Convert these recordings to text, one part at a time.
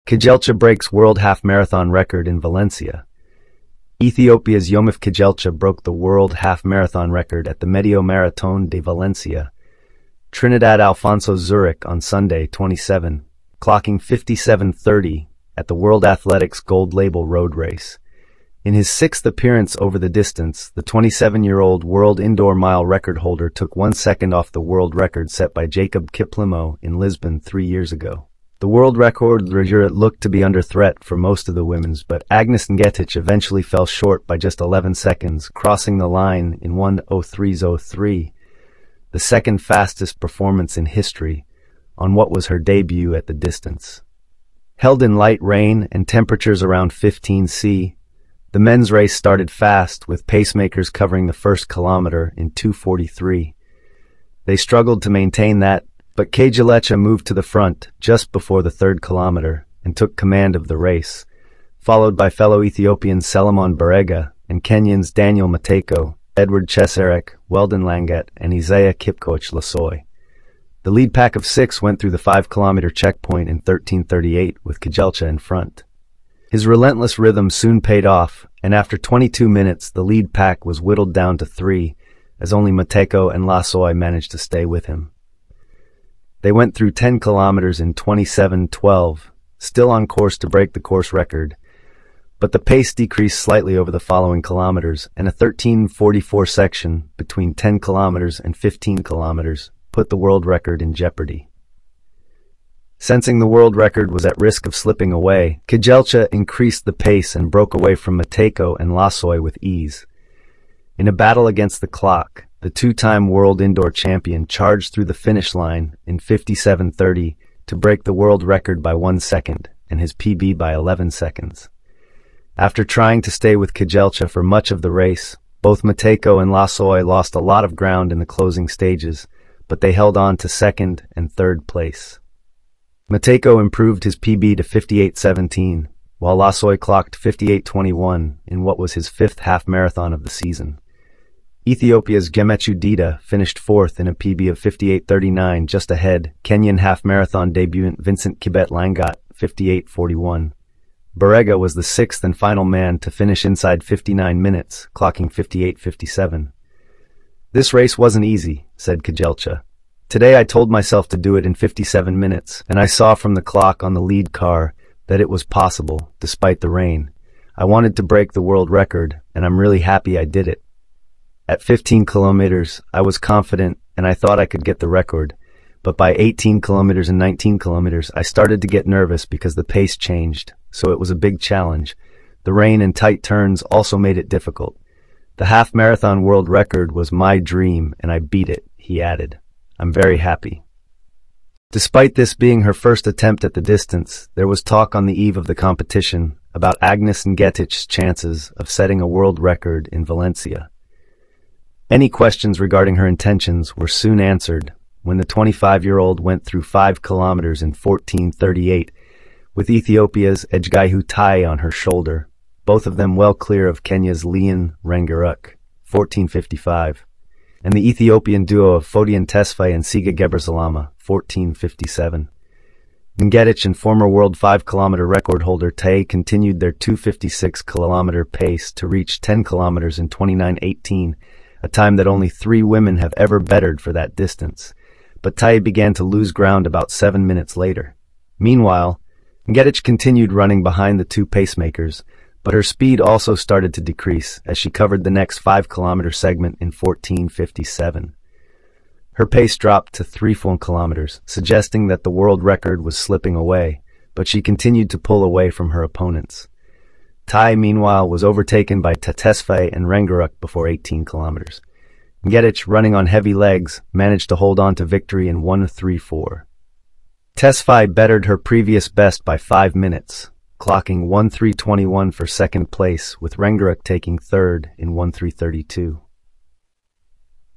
Kejelcha breaks world half-marathon record in Valencia. Ethiopia's Yomif Kejelcha broke the world half-marathon record at the Medio Maratón de Valencia. Trinidad Alfonso Zurich on Sunday, 27, clocking 57:30 at the World Athletics Gold Label Road Race. In his sixth appearance over the distance, the 27-year-old world indoor mile record holder took 1 second off the world record set by Jacob Kiplimo in Lisbon 3 years ago. The world record looked to be under threat for most of the women's, but Agnes Ngetich eventually fell short by just 11 seconds, crossing the line in 1:03:03, the second fastest performance in history on what was her debut at the distance. Held in light rain and temperatures around 15 C, the men's race started fast, with pacemakers covering the first kilometer in 2:43. They struggled to maintain that, but Kejelcha moved to the front just before the third kilometer and took command of the race, followed by fellow Ethiopians Selemon Barega and Kenyans Daniel Mateiko, Edward Cheserek, Vincent Langat, and Isaia Kipkoech Lasoi. The lead pack of 6 went through the 5-kilometer checkpoint in 13:38 with Kejelcha in front. His relentless rhythm soon paid off, and after 22 minutes the lead pack was whittled down to 3, as only Mateiko and Lasoi managed to stay with him. They went through 10 kilometers in 27:12, still on course to break the course record, but the pace decreased slightly over the following kilometers, and a 13:44 section between 10 kilometers and 15 kilometers put the world record in jeopardy. Sensing the world record was at risk of slipping away, Kejelcha increased the pace and broke away from Mateiko and Lasoi with ease. In a battle against the clock, the two-time world indoor champion charged through the finish line in 57:30 to break the world record by 1 second and his PB by 11 seconds. After trying to stay with Kejelcha for much of the race, both Mateiko and Lasoi lost a lot of ground in the closing stages, but they held on to second and third place. Mateiko improved his PB to 58:17, while Lasoi clocked 58:21 in what was his 5th half-marathon of the season. Ethiopia's Gemechu Dida finished 4th in a PB of 58:39, just ahead Kenyan half-marathon debutant Vincent Langat, 58:41. Barega was the 6th and final man to finish inside 59 minutes, clocking 58:57. "This race wasn't easy," said Kejelcha. "Today I told myself to do it in 57 minutes, and I saw from the clock on the lead car that it was possible, despite the rain. I wanted to break the world record, and I'm really happy I did it. At 15 kilometers, I was confident, and I thought I could get the record, but by 18 kilometers and 19 kilometers, I started to get nervous because the pace changed, so it was a big challenge. The rain and tight turns also made it difficult. The half-marathon world record was my dream, and I beat it," he added. "I'm very happy." Despite this being her first attempt at the distance, there was talk on the eve of the competition about Agnes Ngetich's chances of setting a world record in Valencia. Any questions regarding her intentions were soon answered when the 25-year-old went through 5 kilometers in 14:38 with Ethiopia's Ejgayehu Taye on her shoulder, both of them well clear of Kenya's Lilian Rengeruk, 14:55. and the Ethiopian duo of Fotyen Tesfay and Tsige Gebreselama, 14:57. Ngetich and former world 5-kilometer record holder Taye continued their 2:56-kilometer pace to reach 10 kilometers in 29:18, a time that only 3 women have ever bettered for that distance. But Taye began to lose ground about 7 minutes later. Meanwhile, Ngetich continued running behind the 2 pacemakers, but her speed also started to decrease as she covered the next 5-kilometer segment in 14:57. Her pace dropped to 3 full kilometers, suggesting that the world record was slipping away, but she continued to pull away from her opponents. Taye, meanwhile, was overtaken by Tesfay and Rengeruk before 18 kilometers. Ngetich, running on heavy legs, managed to hold on to victory in 1:34. Tesfay bettered her previous best by 5 minutes, clocking 1:3:21 for second place, with Rengeruk taking third in 1:3:32.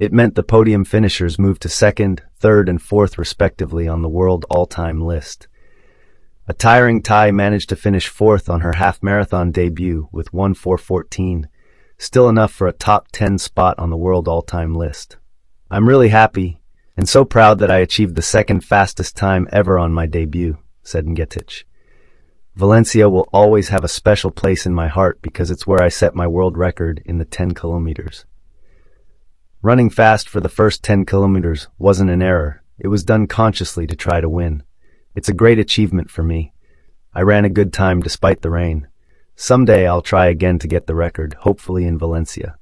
It meant the podium finishers moved to second, third, and fourth respectively on the world all-time list. A tiring Taye managed to finish fourth on her half-marathon debut with 1:4:14, still enough for a top 10 spot on the world all-time list. "I'm really happy and so proud that I achieved the second fastest time ever on my debut," said Ngetich. Valencia will always have a special place in my heart because it's where I set my world record in the 10 kilometers. Running fast for the first 10 kilometers wasn't an error. It was done consciously to try to win. It's a great achievement for me. I ran a good time despite the rain. Someday I'll try again to get the record, hopefully in Valencia.